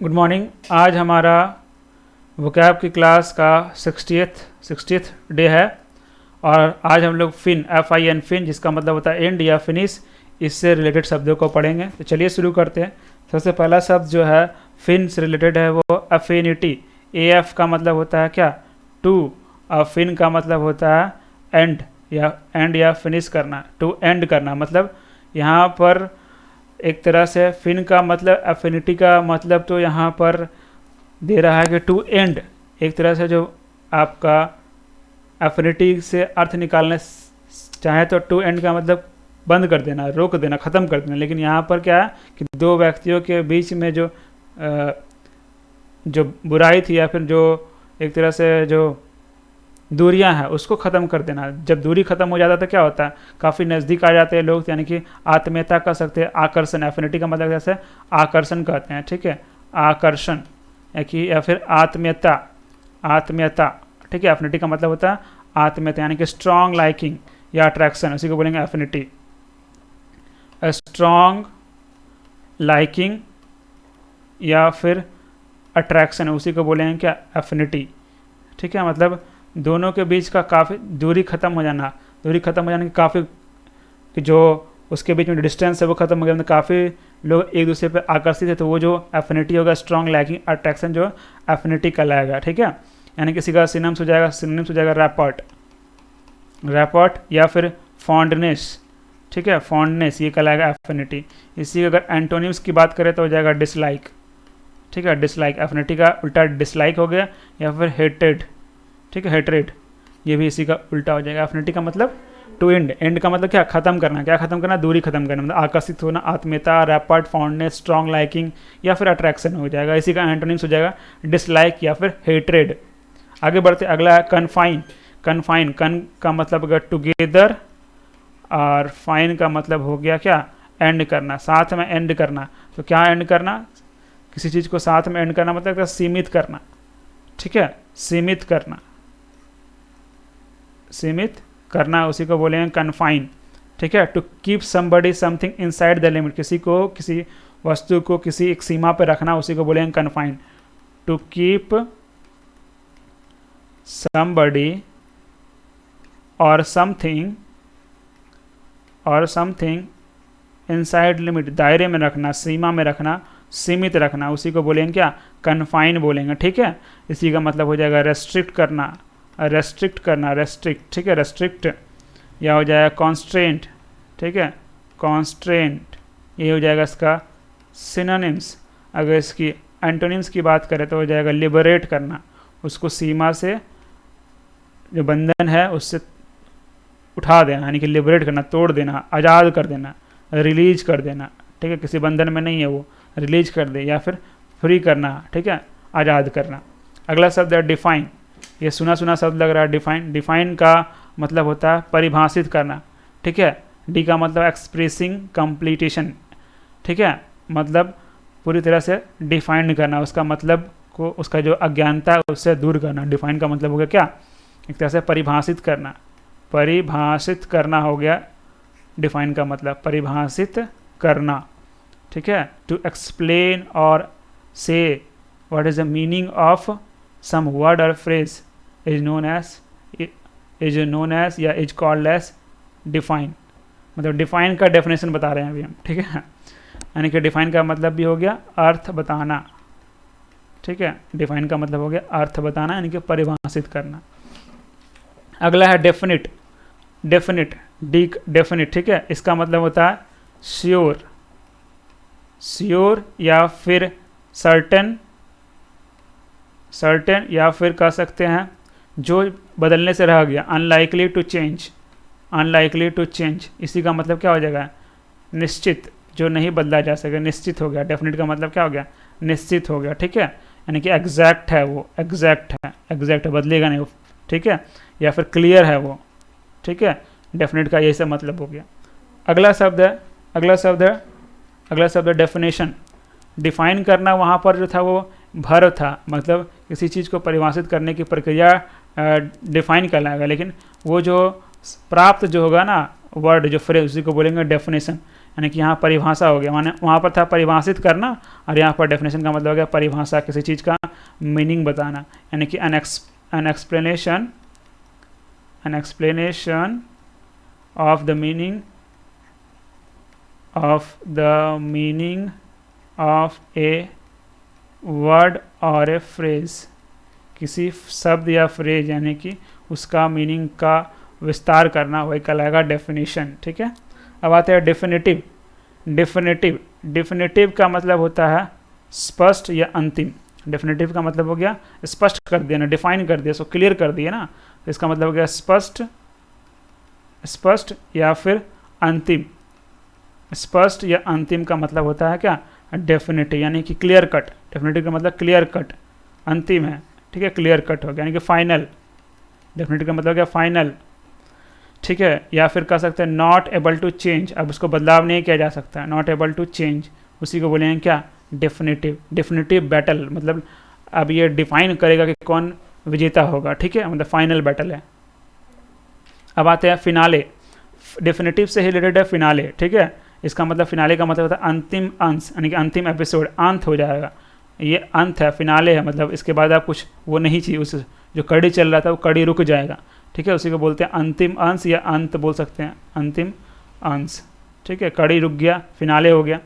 Good morning. आज हमारा vocab की क्लास का 60th डे है और आज हम लोग FIN फिन जिसका मतलब होता है एंड या फिनिश, इससे रिलेटेड शब्दों को पढ़ेंगे। तो चलिए शुरू करते हैं। सबसे पहला शब्द जो है फिन से रिलेटेड है वो अफिनिटी। AF का मतलब होता है क्या, टू। फिन का मतलब होता है एंड या फिनिश करना, टू एंड करना। मतलब यहाँ पर एक तरह से फिन का मतलब एफिनिटी का मतलब तो यहाँ पर दे रहा है कि टू एंड, एक तरह से जो आपका एफिनिटी से अर्थ निकालने चाहे तो टू एंड का मतलब बंद कर देना, रोक देना, ख़त्म कर देना। लेकिन यहाँ पर क्या है कि दो व्यक्तियों के बीच में जो बुराई थी या फिर जो एक तरह से जो दूरियां हैं उसको ख़त्म कर देना। जब दूरी ख़त्म हो जाता है तो क्या होता है, काफ़ी नज़दीक आ जाते हैं लोग, यानी कि आत्मीयता कह सकते हैं, आकर्षण। एफिनिटी का मतलब जैसे आकर्षण कहते हैं, ठीक है, आकर्षण या फिर आत्मीयता, ठीक है। एफिनिटी का मतलब होता है आत्मीयता, यानी कि स्ट्रॉन्ग लाइकिंग या अट्रैक्शन, उसी को बोलेंगे एफिनिटी। स्ट्रॉन्ग लाइकिंग या फिर अट्रैक्शन, उसी को बोलेंगे क्या, एफिनिटी, ठीक है। मतलब दोनों के बीच का काफ़ी दूरी ख़त्म हो जाना, दूरी ख़त्म हो जाने की काफ़ी कि जो उसके बीच में डिस्टेंस है वो ख़त्म हो गया, मतलब काफ़ी लोग एक दूसरे पे आकर्षित है, तो वो जो एफिनिटी होगा, स्ट्रॉन्ग लाइकिंग अट्रैक्शन, जो एफिनिटी कहलाएगा, ठीक है। यानी किसी का सिनम्स हो जाएगा रैपर्ट या फिर फॉन्डनेस, ठीक है, फॉन्डनेस ये कहलाएगा एफिनिटी। इसी अगर एंटोनिम्स की बात करें तो हो जाएगा डिसलाइक, ठीक है, डिसलाइक। एफिनिटी का उल्टा डिसलाइक हो गया, या फिर हेटेड, ठीक है, हेट्रेड, ये भी इसी का उल्टा हो जाएगा। एफिनिटी का मतलब टू एंड का मतलब क्या, खत्म करना, क्या खत्म करना, दूरी खत्म करना, मतलब आकर्षित होना, आत्मीयता, रैपर्ट, फॉन्डनेस, स्ट्रॉन्ग लाइकिंग या फिर अट्रैक्शन हो जाएगा। इसी का एंटोनिम्स हो जाएगा डिसलाइक या फिर हेट्रेड। आगे बढ़ते, अगला है कन्फाइन। कन का मतलब होगा टुगेदर और फाइन का मतलब हो गया क्या, एंड करना, साथ में एंड करना। तो क्या एंड करना, किसी चीज़ को साथ में एंड करना मतलब क्या, सीमित करना, ठीक है, सीमित करना, उसी को बोलेंगे कन्फाइन, ठीक है। To keep somebody something inside the limit, किसी को, किसी वस्तु को किसी एक सीमा पर रखना, उसी को बोलेंगे कन्फाइन। टू कीप समबडी और समथिंग इनसाइड लिमिट, दायरे में रखना, सीमा में रखना, सीमित रखना, उसी को बोलेंगे क्या, कन्फाइन बोलेंगे, ठीक है। इसी का मतलब हो जाएगा रेस्ट्रिक्ट करना, ठीक है, रेस्ट्रिक्ट, या हो जाएगा कॉन्स्ट्रेंट, ठीक है, कॉन्स्ट्रेंट, ये हो जाएगा इसका सिनोनिम्स। अगर इसकी एंटोनिम्स की बात करें तो हो जाएगा लिबरेट करना, उसको सीमा से, जो बंधन है उससे उठा देना, यानी कि लिबरेट करना, तोड़ देना, आज़ाद कर देना, रिलीज कर देना, ठीक है, किसी बंधन में नहीं है वो, रिलीज कर दे, या फिर फ्री करना, ठीक है, आज़ाद करना। अगला शब्द है डिफाइन। ये सुना शब्द लग रहा है, डिफाइन का मतलब होता है परिभाषित करना, ठीक है। डी का मतलब एक्सप्रेसिंग कंप्लीटेशन, ठीक है, मतलब पूरी तरह से डिफाइन करना, उसका मतलब को, उसका जो अज्ञानता है उससे दूर करना। डिफाइन का मतलब हो गया क्या, एक तरह से परिभाषित करना हो गया डिफाइन का मतलब, परिभाषित करना, ठीक है। टू एक्सप्लेन और से what is the meaning of some word और फ्रेज इज नोन एज या इज कॉल्ड एज डिफाइन। मतलब डिफाइन का डेफिनेशन बता रहे हैं अभी हम, ठीक है। यानी कि डिफाइन का मतलब भी हो गया अर्थ बताना, ठीक है, डिफाइन का मतलब हो गया अर्थ बताना, यानी कि परिभाषित करना। अगला है डेफिनिट, ठीक है, इसका मतलब होता है श्योर या फिर सर्टेन या फिर कह सकते हैं जो बदलने से रह गया, अनलाइकली टू चेंज। इसी का मतलब क्या हो जाएगा, निश्चित, जो नहीं बदला जा सके, निश्चित हो गया। डेफिनेट का मतलब क्या हो गया, निश्चित हो गया, ठीक है, यानी कि एग्जैक्ट है वो, एग्जैक्ट बदलेगा नहीं वो, ठीक है, या फिर क्लियर है वो, ठीक है। डेफिनेट का यही सब मतलब हो गया। अगला शब्द है डेफिनेशन। डिफाइन करना वहाँ पर जो था वो भर था, मतलब किसी चीज़ को परिभाषित करने की प्रक्रिया डिफाइन कहलाएगा, लेकिन वो जो प्राप्त जो होगा ना वर्ड, जो फ्रेज, उसी को बोलेंगे डेफिनेशन। यानी कि यहाँ परिभाषा हो गया, माने वहाँ पर था परिभाषित करना और यहाँ पर डेफिनेशन का मतलब हो गया परिभाषा, किसी चीज़ का मीनिंग बताना, यानी कि an explanation of the meaning of a word और ए फ्रेज, किसी शब्द या फ्रेज यानी कि उसका मीनिंग का विस्तार करना, वही कहलाएगा डेफिनेशन। ठीक है, अब आते हैं डेफिनेटिव। डेफिनेटिव का मतलब होता है स्पष्ट या अंतिम। डेफिनेटिव का मतलब हो गया स्पष्ट कर दिया ना, डिफाइन कर दिया, सो क्लियर कर दिया ना, तो इसका मतलब हो गया स्पष्ट या फिर अंतिम। स्पष्ट या अंतिम का मतलब होता है क्या, डेफिनेटिव, यानी कि क्लियर कट। डेफिनेटिव का मतलब क्लियर कट, अंतिम है, ठीक है, क्लियर कट हो गया, यानी कि फाइनल। डेफिनेटिव का मतलब हो गया फाइनल, ठीक है। या फिर कह सकते हैं नॉट एबल टू चेंज, अब उसको बदलाव नहीं किया जा सकता, नॉट एबल टू चेंज, उसी को बोलेंगे क्या, डेफिनेटिव। डेफिनेटिव बैटल मतलब अब ये डिफाइन करेगा कि कौन विजेता होगा, ठीक है, मतलब फाइनल बैटल है। अब आते हैं फिनाले। डेफिनेटिव से ही रिलेटेड है फिनाले, ठीक है। इसका मतलब फिनाले का मतलब होता है अंतिम अंश, यानी कि अंतिम एपिसोड, अंत हो जाएगा, ये अंत है, फिनाले है, मतलब इसके बाद आप कुछ वो नहीं चाहिए, उस जो कड़ी चल रहा था वो कड़ी रुक जाएगा, ठीक है, उसी को बोलते हैं अंतिम अंश या अंत बोल सकते हैं, अंतिम अंश, ठीक है। कड़ी रुक गया, फिनाले हो गया,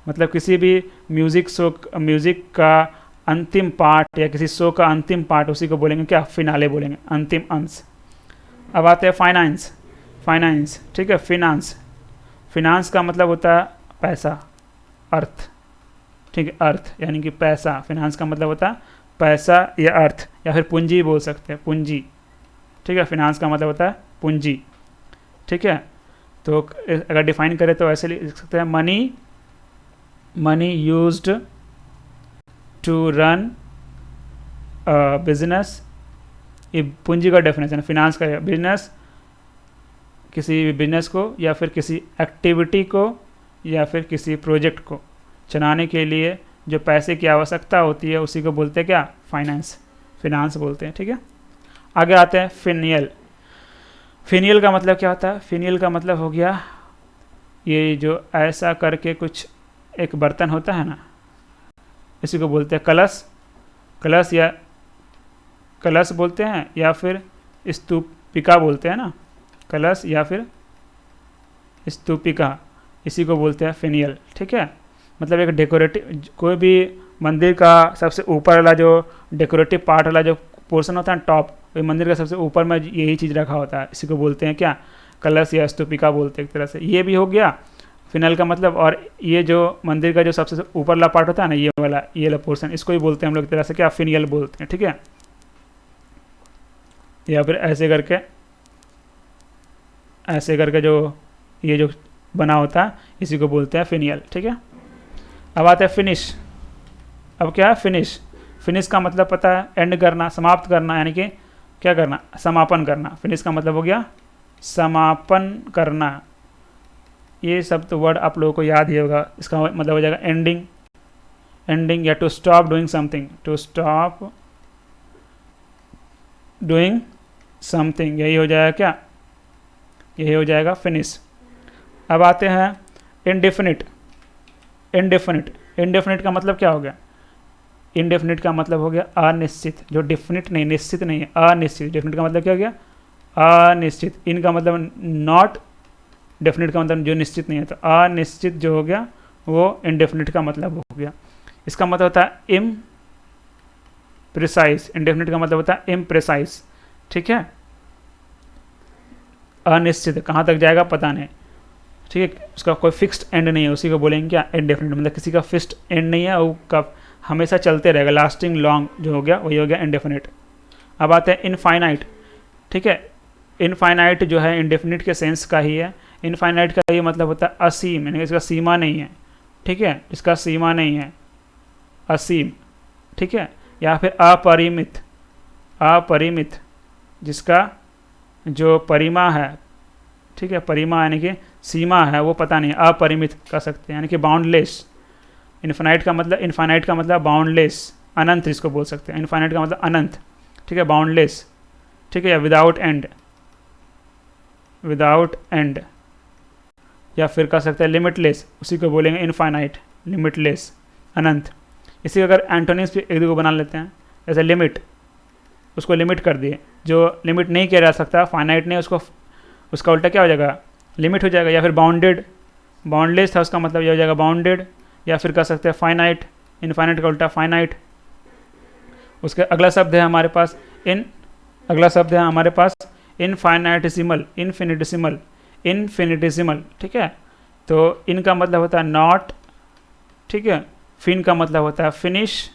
मतलब किसी भी म्यूज़िक का अंतिम पार्ट या किसी शो का अंतिम पार्ट, उसी को बोलेंगे क्या, फिनाले बोलेंगे, अंतिम अंश। अब आते हैं फाइनेंस, ठीक है। फिनांस का मतलब होता है पैसा, अर्थ, ठीक है, अर्थ यानी कि पैसा। फिनांस का मतलब होता है पैसा या अर्थ, या फिर पूंजी बोल सकते हैं, पूंजी, ठीक है। फिनांस का मतलब होता है पूंजी, ठीक है। तो अगर डिफाइन करें तो ऐसे लिख सकते हैं money used to run business, ये पूंजी का डेफिनेशन। फिनांस का बिजनेस, किसी भी बिजनेस को या फिर किसी एक्टिविटी को या फिर किसी प्रोजेक्ट को चलाने के लिए जो पैसे की आवश्यकता होती है, उसी को बोलते हैं क्या, फिनांस बोलते हैं, ठीक है। आगे आते हैं फिनियल का मतलब क्या होता है। फिनियल का मतलब हो गया ये जो ऐसा करके कुछ एक बर्तन होता है ना, इसी को बोलते हैं कलश या कलश बोलते हैं, या फिर स्तूपिका बोलते हैं ना, कलश या फिर स्तूपिका, इसी को बोलते हैं फिनियल, ठीक है। मतलब एक डेकोरेटिव, कोई भी मंदिर का सबसे ऊपर वाला जो डेकोरेटिव पार्ट वाला जो पोर्शन होता है टॉप, वही मंदिर का सबसे ऊपर में यही चीज़ रखा होता है, इसी को बोलते हैं क्या, कलश या स्तूपिका बोलते हैं एक तरह से। ये भी हो गया फिनल का मतलब। और ये जो मंदिर का जो सबसे ऊपर वाला पार्ट होता है ना, ये वाला पोर्शन, इसको ही बोलते हैं हम लोग एक तरह से क्या, फिनियल बोलते हैं, ठीक है। या फिर ऐसे करके जो ये जो बना होता है, इसी को बोलते हैं फिनियल, ठीक है। अब आते हैं फिनिश। अब क्या है फिनिश का मतलब पता है, एंड करना, समाप्त करना, यानी कि क्या करना, समापन करना। फिनिश का मतलब हो गया समापन करना। ये सब तो वर्ड आप लोगों को याद ही होगा। इसका मतलब हो जाएगा एंडिंग या टू स्टॉप डूइंग समथिंग, यही हो जाएगा क्या, यही हो जाएगा फिनिश। अब आते हैं इनडेफिनिट का मतलब क्या हो गया। इनडेफिनिट का मतलब हो गया अनिश्चित, जो डेफिनिट नहीं, निश्चित नहीं है, अनिश्चित। डेफिनिट का मतलब क्या हो गया, अनिश्चित। इनका मतलब नॉट, डेफिनिट का मतलब जो निश्चित नहीं है, तो अनिश्चित जो हो गया वो इनडेफिनिट का मतलब हो गया। इसका मतलब होता है इम्प्रिसाइज। इनडेफिनिट का मतलब होता है इम्प्रिसाइज, ठीक है। अनिश्चित, कहाँ तक जाएगा पता नहीं, ठीक है, उसका कोई फिक्स्ड एंड नहीं है, उसी को बोलेंगे क्या, इनडेफिनिट। मतलब किसी का फिक्स्ड एंड नहीं है, वो कब हमेशा चलते रहेगा, लास्टिंग लॉन्ग जो हो गया वही हो गया इनडेफिनिट। अब आते हैं इनफाइनाइट, ठीक है। इनफाइनाइट जो है इनडेफिनिट के सेंस का ही है। इनफाइनाइट का ये मतलब होता है असीम, यानी इसका सीमा नहीं है, ठीक है, इसका सीमा नहीं है, असीम, ठीक है। या फिर अपरिमित, जिसका जो परिमा है, ठीक है, परिमा यानी कि सीमा है, वो पता नहीं, अपरिमित कर सकते हैं, यानी कि बाउंडलेस। इनफाइनाइट का मतलब बाउंडलेस, अनंत इसको बोल सकते हैं। इनफाइनाइट का मतलब अनंत, ठीक है, बाउंडलेस, ठीक है, या विदाउट एंड, या फिर कह सकते हैं लिमिटलेस, उसी को बोलेंगे इनफाइनाइट, लिमिटलेस, अनंत। इसी का अगर एंटोनिम्स भी एक दो को बना लेते हैं, जैसे लिमिट, उसको लिमिट कर दिए, जो लिमिट नहीं किया जा सकता, फाइनाइट नहीं, उसको उसका उल्टा क्या हो जाएगा, लिमिट हो जाएगा। या फिर बाउंडेड, बाउंडलेस था उसका मतलब ये हो जाएगा बाउंडेड। या फिर कह सकते हैं फाइनाइट, इनफाइनाइट का उल्टा फाइनाइट। उसके अगला शब्द है हमारे पास इनफाइनाइटिसिमल, इन्फिनिटिसिमल, इन्फिनिटिसिमल, ठीक है। तो इनका मतलब होता है नॉट, ठीक है। फिन का मतलब होता है फिनिश,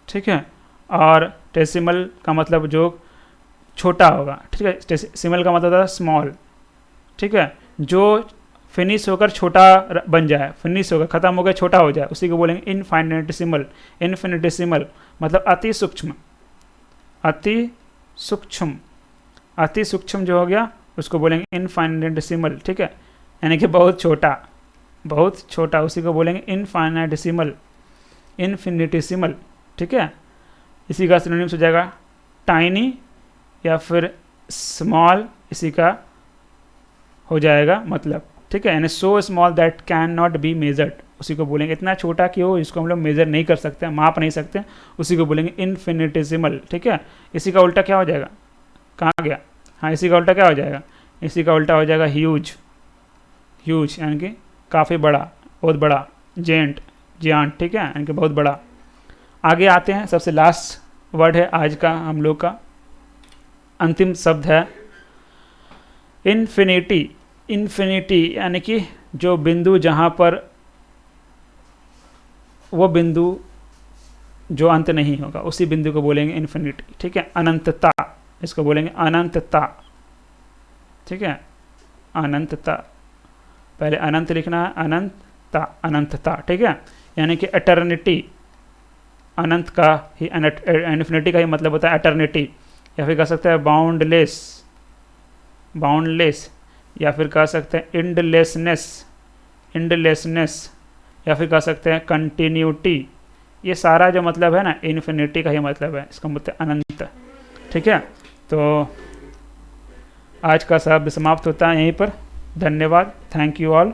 ठीक है। और टेसिमल का मतलब जो छोटा होगा, ठीक है। टेसिमल का मतलब होता है स्मॉल, ठीक है। जो फिनिश होकर छोटा बन जाए, फिनिश होकर ख़त्म हो गया छोटा हो जाए, उसी को बोलेंगे इनफाइनिटिसिमल। इन्फिनिटिसिमल मतलब अति सूक्ष्म, अति सूक्ष्म, अति सूक्ष्म जो हो गया उसको बोलेंगे इनफाइनिटिसिमल, ठीक है। यानी कि बहुत छोटा, बहुत छोटा, उसी को बोलेंगे इनफाइनिटिसिमल, इन्फिनिटिसिमल, ठीक है। इसी का सिनोनिम्स हो जाएगा टाइनी या फिर स्मॉल, इसी का हो जाएगा मतलब, ठीक है। यानी so small that can not be measured, उसी को बोलेंगे इतना छोटा कि हो इसको हम लोग मेजर नहीं कर सकते, माप नहीं सकते, उसी को बोलेंगे इन्फिनिटिसिमल, ठीक है। इसी का उल्टा क्या हो जाएगा, कहाँ गया, हाँ, इसी का उल्टा क्या हो जाएगा, इसी का उल्टा हो जाएगा ह्यूज, ह्यूज यानी कि काफ़ी बड़ा, बहुत बड़ा, जेंट, जियांट, ठीक है, यानी कि बहुत बड़ा। आगे आते हैं, सबसे लास्ट वर्ड है आज का हम लोग का, अंतिम शब्द है इन्फिनिटी। इन्फिनिटी यानी कि जो बिंदु जहाँ पर वो बिंदु जो अंत नहीं होगा, उसी बिंदु को बोलेंगे इन्फिनिटी, ठीक है। अनंतता, इसको बोलेंगे अनंतता, ठीक है, अनंतता। पहले अनंत लिखना है, अनंतता, अनंतता, ठीक है। यानी कि एटर्निटी, अनंत का ही, इन्फिनिटी का ही मतलब होता है एटर्निटी। या फिर कह सकते हैं बाउंडलेस, बाउंडलेस, या फिर कह सकते हैं इंडलेसनेस, इंडलेसनेस, या फिर कह सकते हैं कंटिन्यूटी। ये सारा जो मतलब है ना, इन्फिनिटी का ही मतलब है, इसका मतलब अनंत, ठीक है। तो आज का शब्द समाप्त होता है यहीं पर। धन्यवाद, थैंक यू ऑल।